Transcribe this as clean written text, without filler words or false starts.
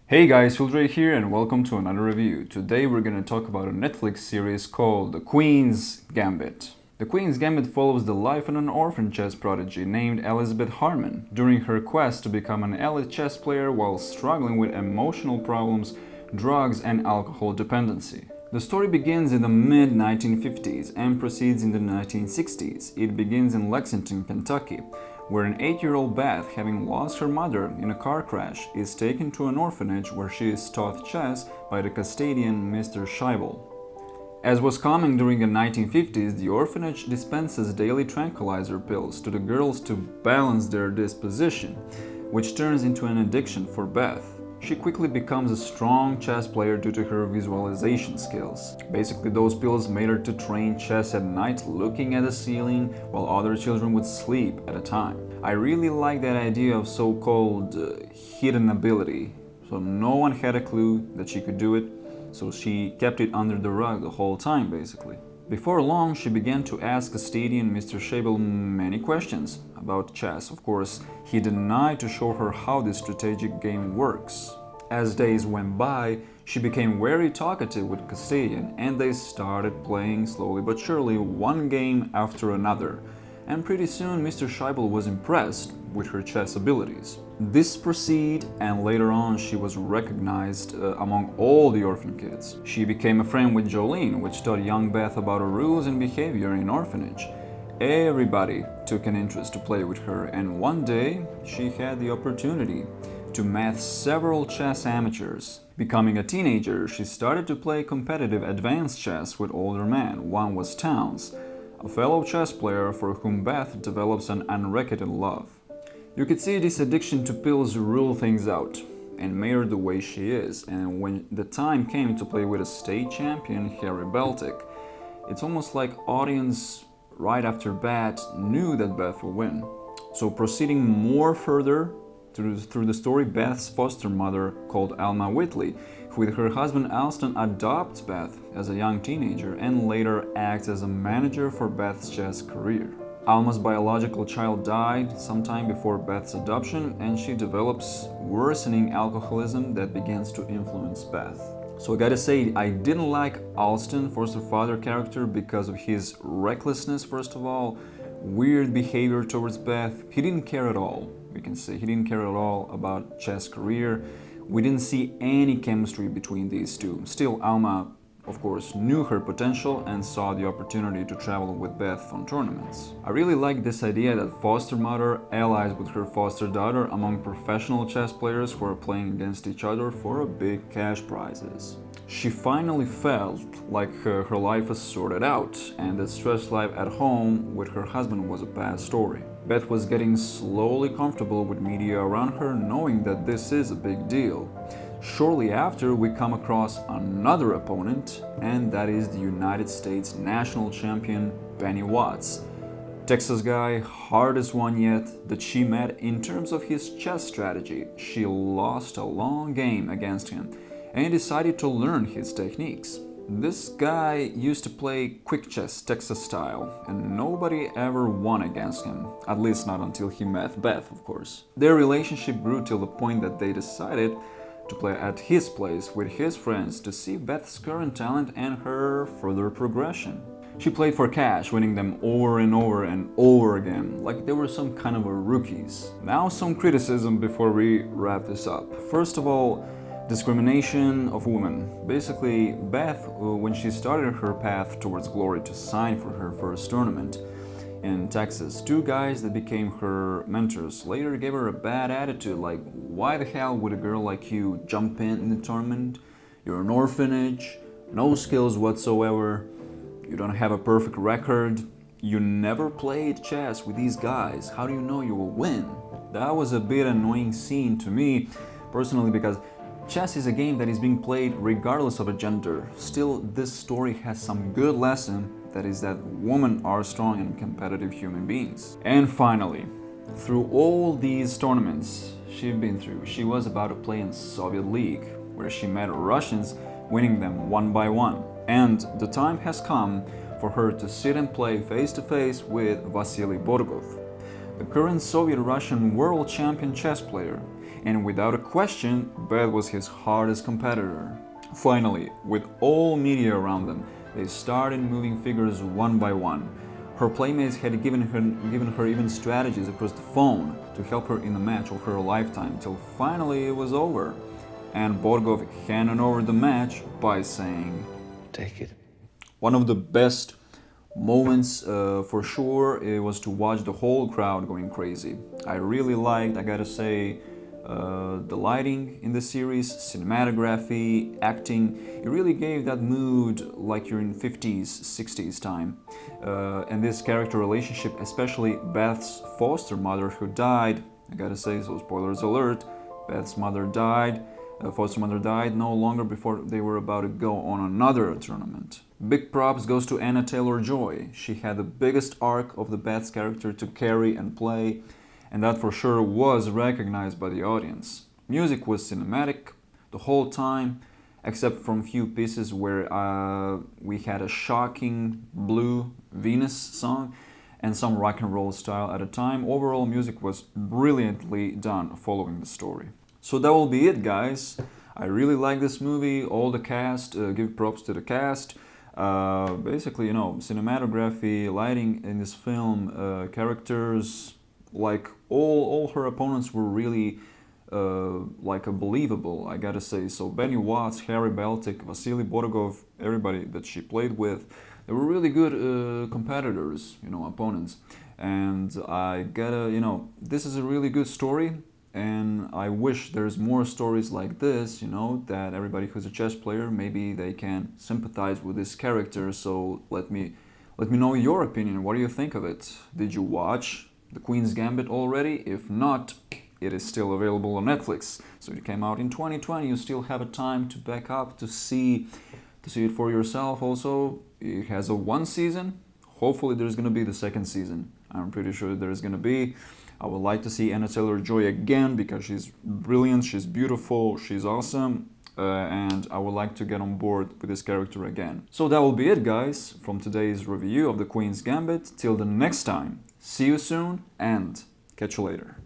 Hey guys, Filtrate here and welcome to another review. Today we're going to talk about a Netflix series called The Queen's Gambit. The Queen's Gambit follows the life of an orphan chess prodigy named Elizabeth Harmon during her quest to become an elite chess player while struggling with emotional problems, drugs and alcohol dependency. The story begins in the mid-1950s and proceeds in the 1960s. It begins in Lexington, Kentucky, where an 8-year-old Beth, having lost her mother in a car crash, is taken to an orphanage where she is taught chess by the custodian Mr. Scheibel. As was common during the 1950s, the orphanage dispenses daily tranquilizer pills to the girls to balance their disposition, which turns into an addiction for Beth. She quickly becomes a strong chess player due to her visualization skills. Basically, those pills made her to train chess at night looking at the ceiling while other children would sleep at a time. I really like that idea of so-called hidden ability. So no one had a clue that she could do it, so she kept it under the rug the whole time basically. Before long, she began to ask custodian Mr. Scheibel many questions about chess. Of course, he denied to show her how this strategic game works. As days went by, she became very talkative with custodian and they started playing slowly but surely one game after another. And pretty soon Mr. Scheibel was impressed with her chess abilities. This proceeded, and later on she was recognized among all the orphan kids. She became a friend with Jolene, which taught young Beth about rules and behavior in orphanage. Everybody took an interest to play with her, and one day she had the opportunity to meet several chess amateurs. Becoming a teenager, she started to play competitive advanced chess with older men. One was Towns, a fellow chess player for whom Beth develops an unrequited love. You could see this addiction to pills rule things out and made her the way she is, and when the time came to play with a state champion, Harry Beltic, it's almost like audience right after bat knew that Beth would win. So proceeding more further through the story, Beth's foster mother, called Alma Whitley, who with her husband Alston adopts Beth as a young teenager and later acts as a manager for Beth's chess career. Alma's biological child died sometime before Beth's adoption, and she develops worsening alcoholism that begins to influence Beth. So I gotta say, I didn't like Alston, foster father character, because of his recklessness first of all, weird behavior towards Beth. He didn't care at all, we can say. He didn't care at all about chess career. We didn't see any chemistry between these two. Still, Alma, of course, knew her potential and saw the opportunity to travel with Beth on tournaments. I really like this idea that foster mother allies with her foster daughter among professional chess players who are playing against each other for big cash prizes. She finally felt like her life was sorted out, and that stressed life at home with her husband was a past story. Beth was getting slowly comfortable with media around her, knowing that this is a big deal. Shortly after, we come across another opponent, and that is the United States national champion Benny Watts. Texas guy, hardest one yet that she met in terms of his chess strategy. She lost a long game against him and decided to learn his techniques. This guy used to play quick chess, Texas style, and nobody ever won against him, at least not until he met Beth, of course. Their relationship grew till the point that they decided to play at his place with his friends to see Beth's current talent and her further progression. She played for cash, winning them over and over and over again, like they were some kind of rookies. Now some criticism before we wrap this up. First of all, discrimination of women. Basically, Beth, when she started her path towards glory to sign for her first tournament in Texas, two guys that became her mentors later gave her a bad attitude, like, why the hell would a girl like you jump in the tournament? You're an orphanage, no skills whatsoever, you don't have a perfect record, you never played chess with these guys, how do you know you will win? That was a bit annoying scene to me, personally, because chess is a game that is being played regardless of a gender. Still, this story has some good lesson, that is that women are strong and competitive human beings. And finally, through all these tournaments she'd been through, she was about to play in Soviet League, where she met Russians, winning them one by one. And the time has come for her to sit and play face to face with Vasily Borgov, the current Soviet-Russian world champion chess player. and without a question, Beth was his hardest competitor. Finally, with all media around them, they started moving figures one by one. Her playmates had given her even strategies across the phone to help her in the match of her lifetime, till finally it was over. And Borgov handed over the match by saying, "Take it." one of the best moments for sure, it was to watch the whole crowd going crazy. I really liked, I gotta say, the lighting in the series, cinematography, acting. It really gave that mood like you're in 50s, 60s time. And this character relationship, especially Beth's foster mother who died, I gotta say, so spoilers alert, Beth's mother died, foster mother died no longer before they were about to go on another tournament. Big props goes to Anya Taylor-Joy. She had the biggest arc of the Beth's character to carry and play, and that for sure was recognized by the audience. Music was cinematic the whole time, except from few pieces where we had a shocking blue Venus song and some rock and roll style at a time. Overall, music was brilliantly done following the story. So that will be it, guys. I really like this movie, all the cast, give props to the cast. Basically, you know, cinematography, lighting in this film, characters, like all her opponents were really like believable, I gotta say. So Benny Watts, Harry Beltic, Vasily Borgov, everybody that she played with, they were really good competitors, you know, opponents. And I gotta, you know, this is a really good story. And I wish there's more stories like this, you know, that everybody who's a chess player, maybe they can sympathize with this character. So let me know your opinion. What do you think of it? Did you watch The Queen's Gambit already? If not, it is still available on Netflix. So it came out in 2020. You still have a time to back up to see it for yourself. Also, it has a one season. Hopefully there's gonna be the second season. I'm pretty sure there's gonna be. I would like to see Anya Taylor-Joy again because she's brilliant, she's beautiful, she's awesome, and I would like to get on board with this character again. So that will be it, guys, from today's review of The Queen's Gambit. Till the next time, see you soon and catch you later.